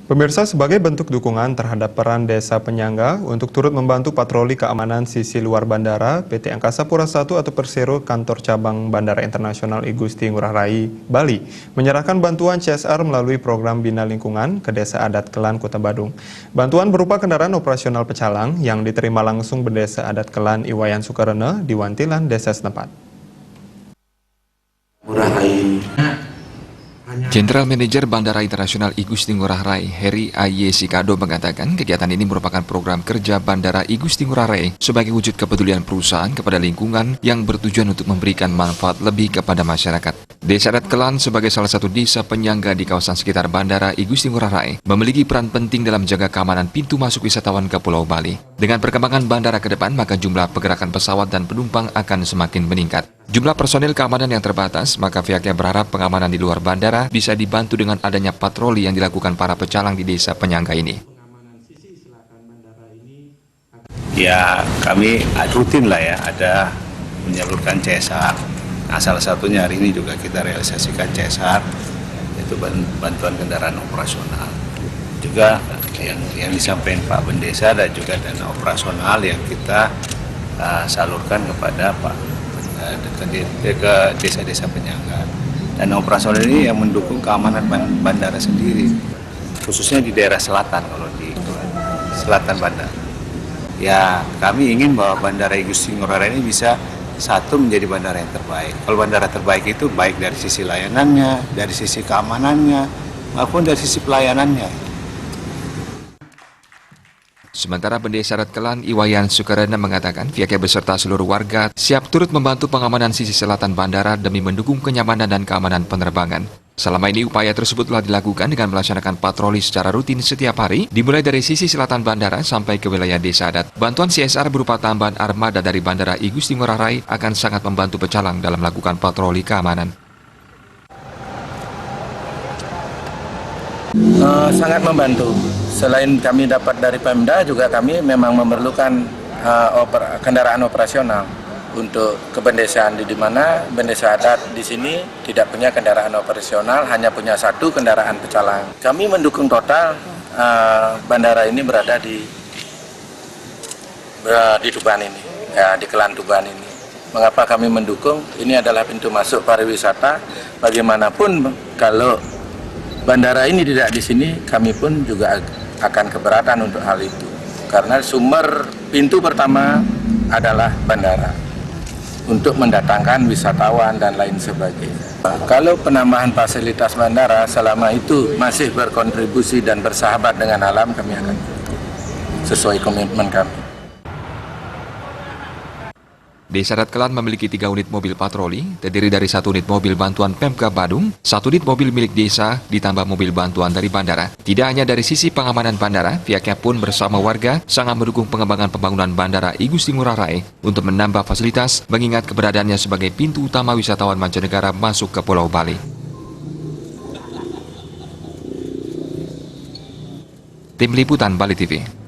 Pemirsa, sebagai bentuk dukungan terhadap peran desa penyangga untuk turut membantu patroli keamanan sisi luar bandara, PT Angkasa Pura I atau Persero Kantor Cabang Bandara Internasional I Gusti Ngurah Rai, Bali, menyerahkan bantuan CSR melalui program Bina Lingkungan ke Desa Adat Kelan, Kota Badung. Bantuan berupa kendaraan operasional pecalang yang diterima langsung Bendesa Adat Kelan Iwayan Sukarene di Wantilan, desa setempat. Jenderal Manajer Bandara Internasional I Gusti Ngurah Rai, Heri A.Y. Sikado mengatakan kegiatan ini merupakan program kerja Bandara I Gusti Ngurah Rai sebagai wujud kepedulian perusahaan kepada lingkungan yang bertujuan untuk memberikan manfaat lebih kepada masyarakat. Desa Adat Kelan sebagai salah satu desa penyangga di kawasan sekitar Bandara I Gusti Ngurah Rai memiliki peran penting dalam menjaga keamanan pintu masuk wisatawan ke Pulau Bali. Dengan perkembangan bandara ke depan, maka jumlah pergerakan pesawat dan penumpang akan semakin meningkat. Jumlah personil keamanan yang terbatas, maka pihaknya berharap pengamanan di luar bandara bisa dibantu dengan adanya patroli yang dilakukan para pecalang di desa penyangga ini. Ya, kami rutin lah ya, ada menyalurkan CSR. Nah, salah satunya hari ini juga kita realisasikan CSR, yaitu bantuan kendaraan operasional. Juga yang disampaikan Pak Bendesa dan juga dana operasional yang kita salurkan kepada ke desa-desa penyangga. Dan operasional ini yang mendukung keamanan bandara sendiri, khususnya di daerah selatan, kalau di selatan bandara. Ya, kami ingin bahwa Bandara I Gusti Ngurah Rai ini bisa satu menjadi bandara yang terbaik. Kalau bandara terbaik itu baik dari sisi layanannya, dari sisi keamanannya, maupun dari sisi pelayanannya. Sementara Bendesa Adat Kelan Iwayan Sukarene mengatakan pihaknya beserta seluruh warga siap turut membantu pengamanan sisi selatan bandara demi mendukung kenyamanan dan keamanan penerbangan. Selama ini upaya tersebut telah dilakukan dengan melaksanakan patroli secara rutin setiap hari, dimulai dari sisi selatan bandara sampai ke wilayah desa adat. Bantuan CSR berupa tambahan armada dari Bandara I Gusti Ngurah Rai akan sangat membantu pecalang dalam melakukan patroli keamanan. Sangat membantu. Selain kami dapat dari Pemda, juga kami memang memerlukan kendaraan operasional untuk kebendesaan, di mana bendesa adat di sini tidak punya kendaraan operasional, hanya punya satu kendaraan pecalang. Kami mendukung total bandara ini berada di Tuban ini, ya, di Kelan Tuban ini. Mengapa kami mendukung? Ini adalah pintu masuk pariwisata. Bagaimanapun kalau bandara ini tidak di sini, kami pun juga akan keberatan untuk hal itu. Karena sumber pintu pertama adalah bandara untuk mendatangkan wisatawan dan lain sebagainya. Kalau penambahan fasilitas bandara selama itu masih berkontribusi dan bersahabat dengan alam, kami akan sesuai komitmen kami. Desa Adat Kelan memiliki 3 unit mobil patroli, terdiri dari 1 unit mobil bantuan Pemka Badung, 1 unit mobil milik desa, ditambah mobil bantuan dari bandara. Tidak hanya dari sisi pengamanan bandara, pihaknya pun bersama warga sangat mendukung pengembangan pembangunan Bandara I Gusti Ngurah Rai untuk menambah fasilitas, mengingat keberadaannya sebagai pintu utama wisatawan mancanegara masuk ke Pulau Bali. Tim Liputan Bali TV.